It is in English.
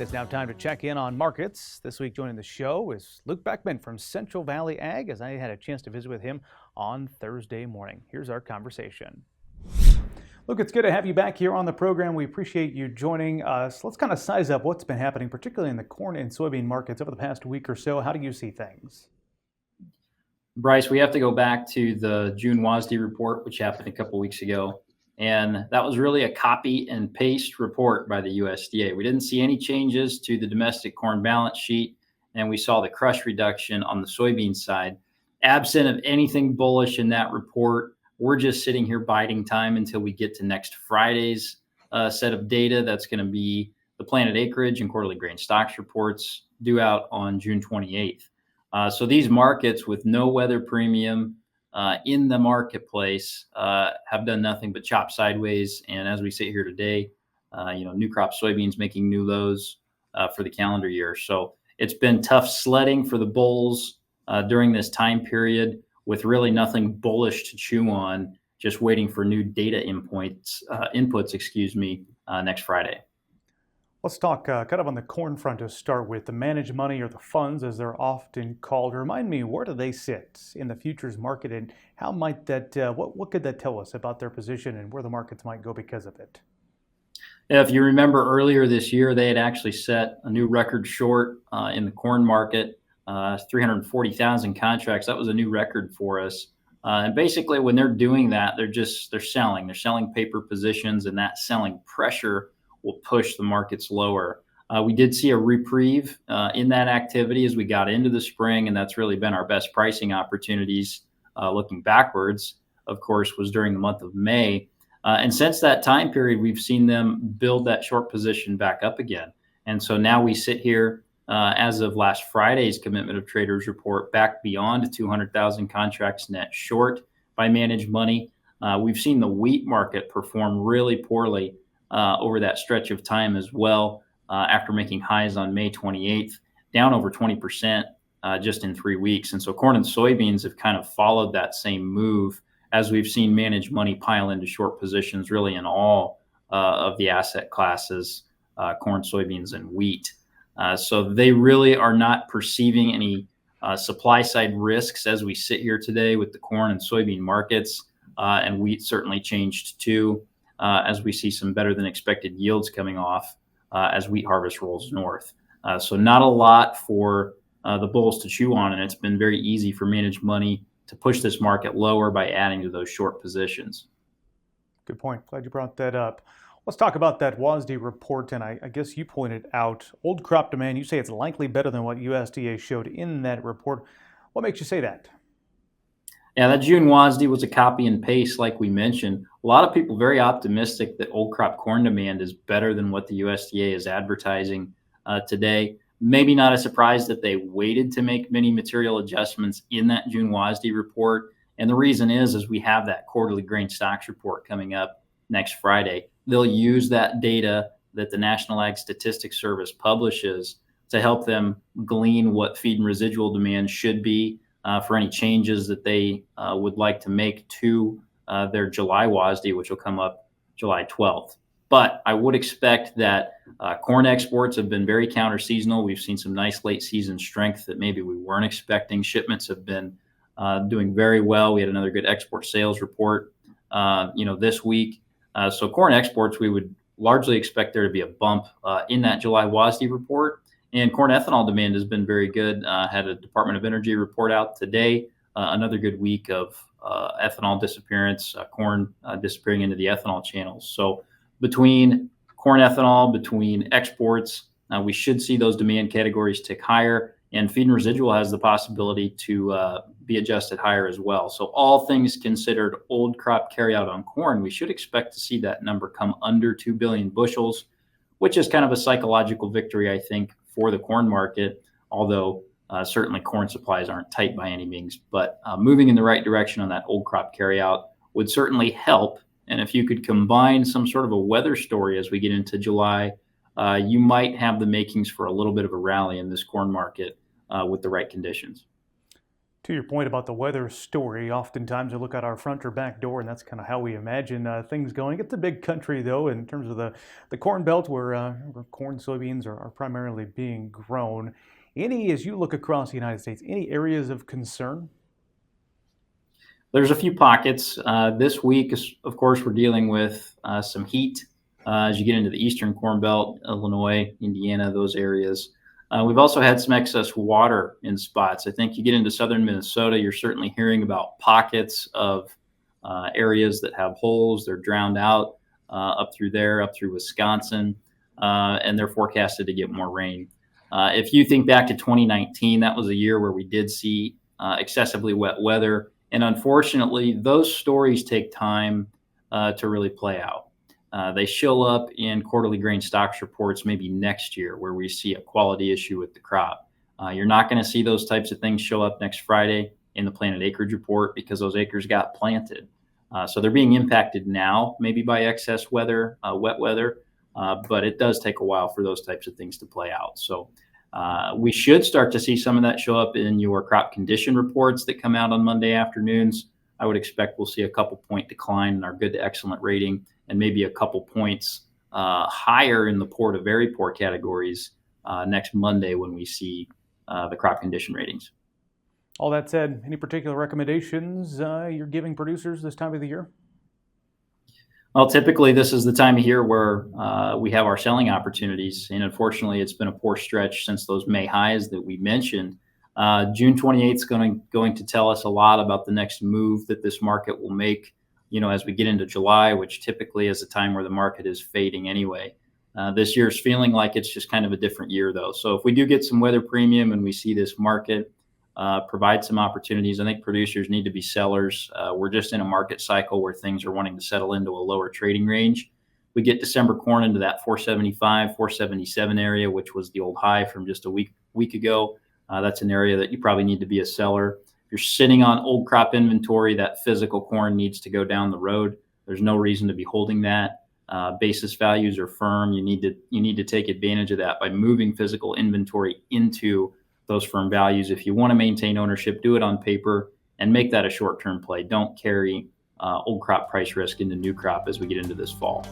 It's now time to check in on markets. This week joining the show is Luke Beckman from Central Valley Ag, as I had a chance to visit with him on Thursday morning. Here's our conversation. Luke, it's good to have you back here on the program. We appreciate you joining us. Let's kind of size up what's been happening, particularly in the corn and soybean markets over the past week or so. How do you see things? Bryce, we have to go back to the June WASDE report, which happened a couple weeks ago. And that was really a copy and paste report by the USDA. We didn't see any changes to the domestic corn balance sheet, and we saw the crush reduction on the soybean side. Absent of anything bullish in that report, we're just sitting here biding time until we get to next Friday's set of data. That's going to be the planted acreage and quarterly grain stocks reports due out on June 28th. So these markets with no weather premium in the marketplace have done nothing but chop sideways. And as we sit here today, new crop soybeans making new lows for the calendar year. So it's been tough sledding for the bulls during this time period with really nothing bullish to chew on, just waiting for new data inputs, next Friday. Let's talk kind of on the corn front to start with. The managed money, or the funds as they're often called. Remind me, where do they sit in the futures market, and how might that, what could that tell us about their position and where the markets might go because of it? Yeah, if you remember earlier this year, they had actually set a new record short in the corn market, 340,000 contracts. That was a new record for us. And basically when they're doing that, they're selling paper positions, and that selling pressure will push the markets lower. We did see a reprieve in that activity as we got into the spring, and that's really been our best pricing opportunities looking backwards, of course, was during the month of May. And since that time period, we've seen them build that short position back up again. And so now we sit here as of last Friday's Commitment of Traders report back beyond 200,000 contracts net short by managed money. We've seen the wheat market perform really poorly over that stretch of time as well, after making highs on May 28th, down over 20% just in 3 weeks. And so corn and soybeans have kind of followed that same move as we've seen managed money pile into short positions really in all of the asset classes, corn, soybeans, and wheat. So they really are not perceiving any supply side risks as we sit here today with the corn and soybean markets, and wheat certainly changed too. As we see some better than expected yields coming off as wheat harvest rolls north. So not a lot for the bulls to chew on, and it's been very easy for managed money to push this market lower by adding to those short positions. Good point. Glad you brought that up. Let's talk about that WASDE report, and I guess you pointed out old crop demand. You say it's likely better than what USDA showed in that report. What makes you say that? Yeah, that June WASDE was a copy and paste, like we mentioned. A lot of people very optimistic that old crop corn demand is better than what the USDA is advertising today. Maybe not a surprise that they waited to make many material adjustments in that June WASDE report. And the reason is we have that quarterly grain stocks report coming up next Friday. They'll use that data that the National Ag Statistics Service publishes to help them glean what feed and residual demand should be for any changes that they would like to make to their July WASDE, which will come up July 12th. But I would expect that corn exports have been very counter-seasonal. We've seen some nice late season strength that maybe we weren't expecting. Shipments have been doing very well. We had another good export sales report, this week. So corn exports, we would largely expect there to be a bump in that July WASDE report. And corn ethanol demand has been very good. Had a Department of Energy report out today. Another good week of ethanol disappearance, corn disappearing into the ethanol channels. So between corn ethanol, between exports, we should see those demand categories tick higher. And feed and residual has the possibility to be adjusted higher as well. So all things considered, old crop carryout on corn, we should expect to see that number come under 2 billion bushels, which is kind of a psychological victory, I think, for the corn market, although certainly corn supplies aren't tight by any means. But moving in the right direction on that old crop carryout would certainly help. And if you could combine some sort of a weather story as we get into July, you might have the makings for a little bit of a rally in this corn market with the right conditions. To your point about the weather story, oftentimes we look out our front or back door, and that's kind of how we imagine things going. It's a big country, though, in terms of the Corn Belt, where corn, soybeans are primarily being grown. As you look across the United States, any areas of concern? There's a few pockets. This week, of course, we're dealing with some heat as you get into the eastern Corn Belt, Illinois, Indiana, those areas. We've also had some excess water in spots. I think you get into southern Minnesota, you're certainly hearing about pockets of areas that have holes. They're drowned out up through there, up through Wisconsin, and they're forecasted to get more rain. If you think back to 2019, that was a year where we did see excessively wet weather. And unfortunately, those stories take time to really play out. They show up in quarterly grain stocks reports maybe next year where we see a quality issue with the crop. You're not going to see those types of things show up next Friday in the planted acreage report because those acres got planted. So they're being impacted now, maybe by excess weather, wet weather, but it does take a while for those types of things to play out. So we should start to see some of that show up in your crop condition reports that come out on Monday afternoons. I would expect we'll see a couple point decline in our good to excellent rating and maybe a couple points higher in the poor to very poor categories next Monday when we see the crop condition ratings. All that said, any particular recommendations you're giving producers this time of the year? Well, typically this is the time of year where we have our selling opportunities, and unfortunately, it's been a poor stretch since those May highs that we mentioned. June 28th is going to tell us a lot about the next move that this market will make. As we get into July, which typically is a time where the market is fading anyway. This year is feeling like it's just kind of a different year, though. So if we do get some weather premium and we see this market provide some opportunities, I think producers need to be sellers. We're just in a market cycle where things are wanting to settle into a lower trading range. We get December corn into that 475, 477 area, which was the old high from just a week ago. That's an area that you probably need to be a seller. If you're sitting on old crop inventory, that physical corn needs to go down the road. There's no reason to be holding that. Basis values are firm. You need to take advantage of that by moving physical inventory into those firm values. If you want to maintain ownership, do it on paper and make that a short-term play. Don't carry old crop price risk into new crop as we get into this fall.